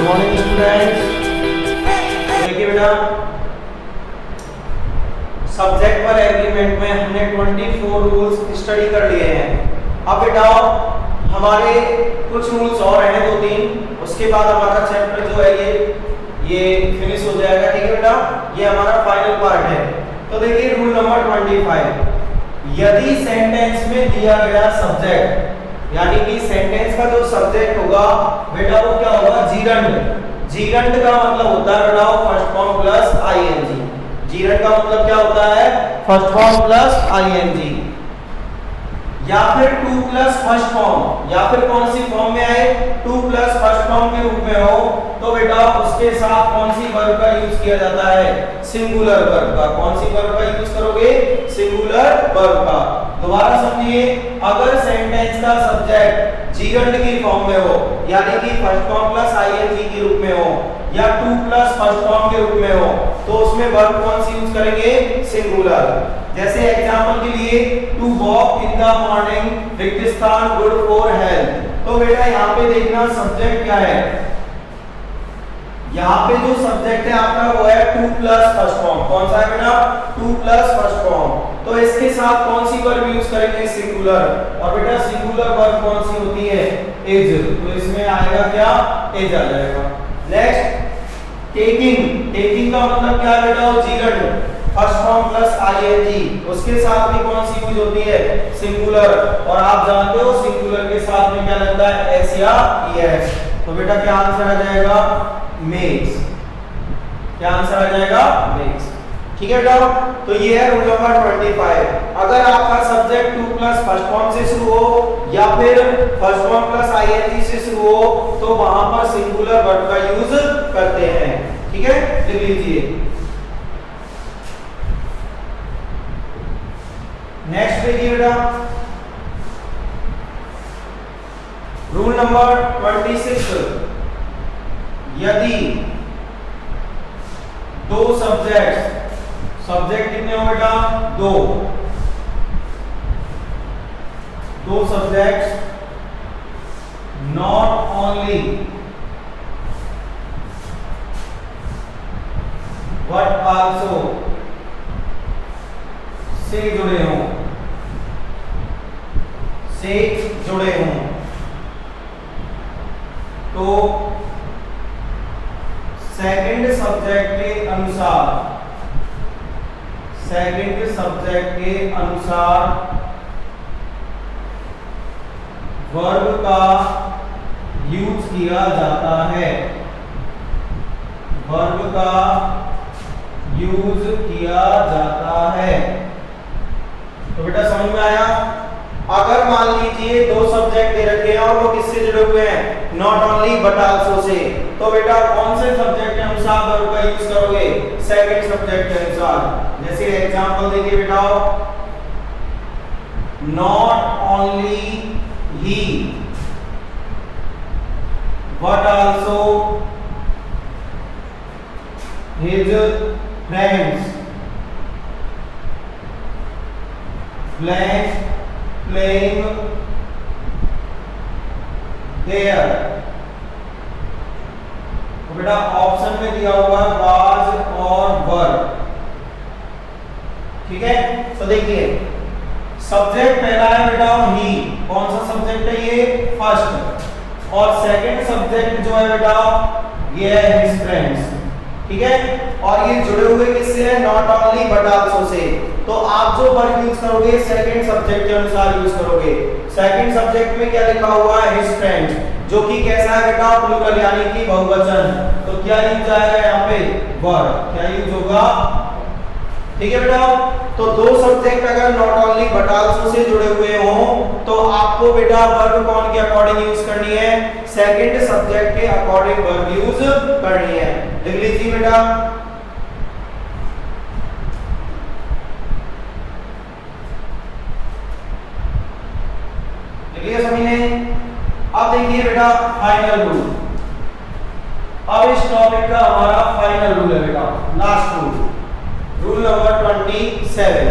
Morning students. देखिए बेटा, subject पर एग्रीमेंट में हमने 24 रूल्स स्टडी कर लिए हैं। अब बेटा हमारे कुछ रूल्स और हैं, 2-3, उसके बाद हमारा चैप्टर जो है ये फिनिश हो जाएगा। ठीक है बेटा, ये हमारा फाइनल पार्ट है। तो देखिए रूल नंबर 25, यदि सेंटेंस में दिया गया सब्जेक्ट यानी कि सेंटेंस का जो सब्जेक्ट होगा बेटा वो क्या होगा, जीरंड। जीरंड का मतलब होता है बेटा first form plus ING. Gerund का मतलब क्या होता है, फर्स्ट फॉर्म प्लस आईएनजी, या फिर 2 प्लस फर्स्ट फॉर्म, या फिर कौन सी फॉर्म में आए, 2 प्लस फर्स्ट फॉर्म के रूप में हो तो बेटा उसके साथ कौन सी वर्ब का यूज किया जाता है, सिंगुलर वर्ब का। कौन सी वर्ब का यूज करोगे, सिंगुलर वर्ब का। दोबारा समझिए, अगर सेंटेंस का सब्जेक्ट जीरंड की फॉर्म में हो यानी कि फर्स्ट फॉर्म प्लस आईएनजी के रूप में हो या 2 प्लस फर्स्ट फॉर्म के रूप में हो तो उसमें वर्ब कौन सी यूज करेंगे, सिंगुलर। जैसे एग्जांपल के लिए to walk in the morning रिक्त स्थान गुड फॉर हेल्थ। तो बेटा यहाँ पे देखना सब्जेक्ट क्या है, यहाँ पे जो सब्जेक्ट है आपका वो है 2 प्लस फर्स्ट फॉर्म। कौन सा है बेटा, 2 प्लस फर्स्ट फॉर्म। तो इसके साथ कौन सी वर्ब यूज करेंगे, सिंगुलर। और बेटा सिंगुलर वर्ब कौन सी होती है, इज। तो इसमें आएगा क्या, इज आ जाएगा। Next taking. टेकिंग का मतलब क्या है बेटा, gerund, first form plus ING, उसके साथ भी कौन सी यूज होती है, सिंगुलर। और आप जानते हो सिंगुलर के साथ में क्या लगता है, एस या ईएस। तो बेटा क्या आंसर आ जाएगा, मेक्स। क्या आंसर आ जाएगा, मेक्स। ठीक है बेटा, तो ये है रूल नंबर 25। अगर आपका सब्जेक्ट 2 प्लस फर्स्ट फॉर्म से शुरू हो या फिर फर्स्ट फॉर्म प्लस आईएनजी से शुरू हो तो वहां पर सिंगुलर वर्ब का यूज करते हैं। ठीक है, लिख लीजिए। नेक्स्ट देखिए बेटा, रूल नंबर 26, यदि दो सब्जेक्ट कितने हो बेटा, दो subject not only but also say जुड़े हों तो सेकंड सब्जेक्ट के अनुसार वर्ब का यूज किया जाता है। वर्ब का यूज किया जाता है। तो बेटा समझ में आया। अगर मान लीजिए 2 सब्जेक्ट दे रखे हैं और वो किससे जुड़े हुए हैं, not only but also say, तो बेटा कौन से सब्जेक्ट के अनुसार वर्ब का यूज करोगे, सेकंड सब्जेक्ट के अनुसार। जैसे एग्जांपल देखिए बेटा, not only he but also his friends playing there। तो बेटा ऑप्शन में दिया हुआ was और were। ठीक है, तो देखिए सब्जेक्ट पहला है बेटा ही। कौन सा सब्जेक्ट है ये, फर्स्ट। और सेकंड सब्जेक्ट जो है बेटा ये है his friends। ठीक है, और ये जुड़े हुए किससे है, not only but also say. तो आप जो वर्ब यूज करोगे सेकंड सब्जेक्ट के अनुसार यूज करोगे। सेकंड सब्जेक्ट में क्या लिखा हुआ है, हिज फ्रेंड्स, जो कि कैसा है बेटा, प्लूरल यानी कि बहुवचन। तो क्या यूज आएगा यहाँ पे, वर्ब। क्या यूज होगा, ठीक है बेटा। तो 2 सब्जेक्ट अगर not only but also say जुड़े हुए हो तो आपको बेटा वर्ब कौन के अकॉर्डिंग यूज करनी है, सेकंड सब्जेक्ट के अकॉर्डिंग वर्ब यूज करनी है। लिख लीजिए बेटा। लिखिए सभी ने। अब देखिए बेटा फाइनल रूल। अब इस टॉपिक का हमारा फाइनल रूल है बेटा, लास्ट रूल नंबर 27।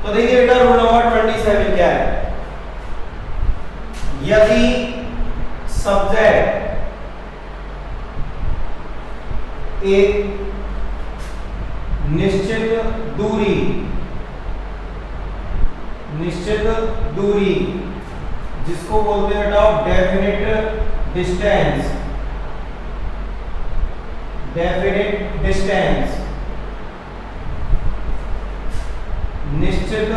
तो देखिए बेटा रूल नंबर 27 क्या है, यदि सब्जेक्ट एक निश्चित दूरी जिसको बोलते हैं बेटा डेफिनिट डिस्टेंस, निश्चित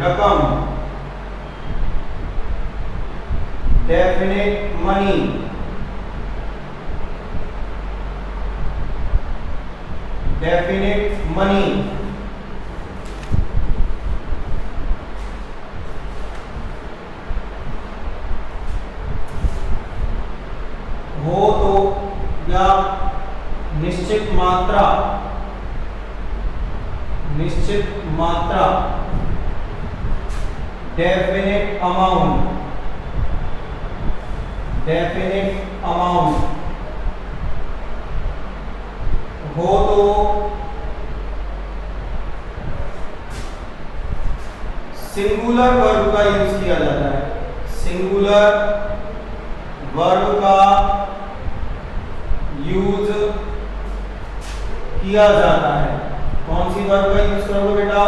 रकम, डेफिनिट मनी, हो तो या निश्चित मात्रा, डेफिनिट अमाउंट, हो तो सिंगुलर वर्ब का यूज किया जाता है, सिंगुलर वर्ब का यूज किया जाता है। कौन सी वर्ब का यूज करोगे बेटा?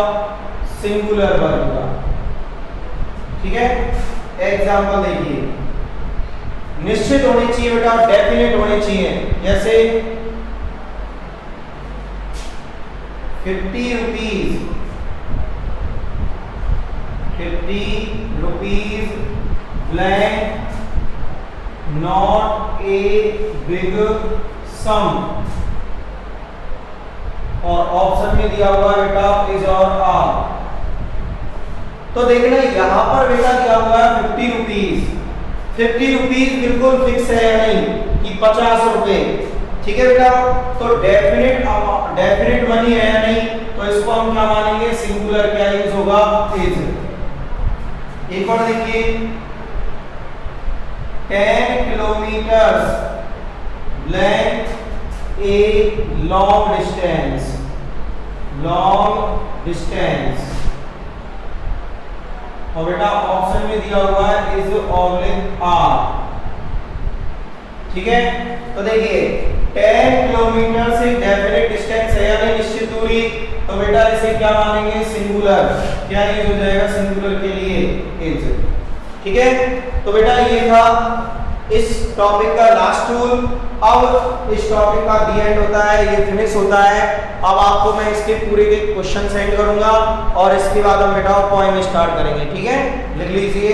सिंगुलर वर्ब का। ठीक है, एग्जांपल देखिए, निश्चित होनी चाहिए बेटा, डेफिनेट होनी चाहिए। जैसे 50 rupees blank not a big sum, और ऑप्शन में दिया हुआ बेटा इज और आर। तो देखना यहां पर बेटा दिया हुआ है 50 रुपीज बिल्कुल फिक्स है या नहीं कि 50 रुपए। ठीक है बेटा, तो डेफिनेट मनी है या नहीं, तो इसको हम क्या मानेंगे? सिंगुलर क्या यूज होगा? इज। एक और देखिए, 10 kilometres blank a long distance, और बेटा ऑप्शन में दिया हुआ है इज ऑब्लिक आर। ठीक है, तो देखिए 10 किलोमीटर से डेफिनेट डिस्टेंस है या नहीं, निश्चित दूरी, तो बेटा इसे क्या मानेंगे? सिंगुलर। क्या यूज हो जाएगा सिंगुलर के लिए? इज। ठीक है, तो बेटा ये था इस टॉपिक का लास्ट टूल। अब इस टॉपिक का दी एंड होता है, ये फिनिश होता है। अब आपको मैं इसके पूरे के क्वेश्चन सेंड करूंगा और इसके बाद हम बेटा पोएम स्टार्ट करेंगे। ठीक है, लिख लीजिए।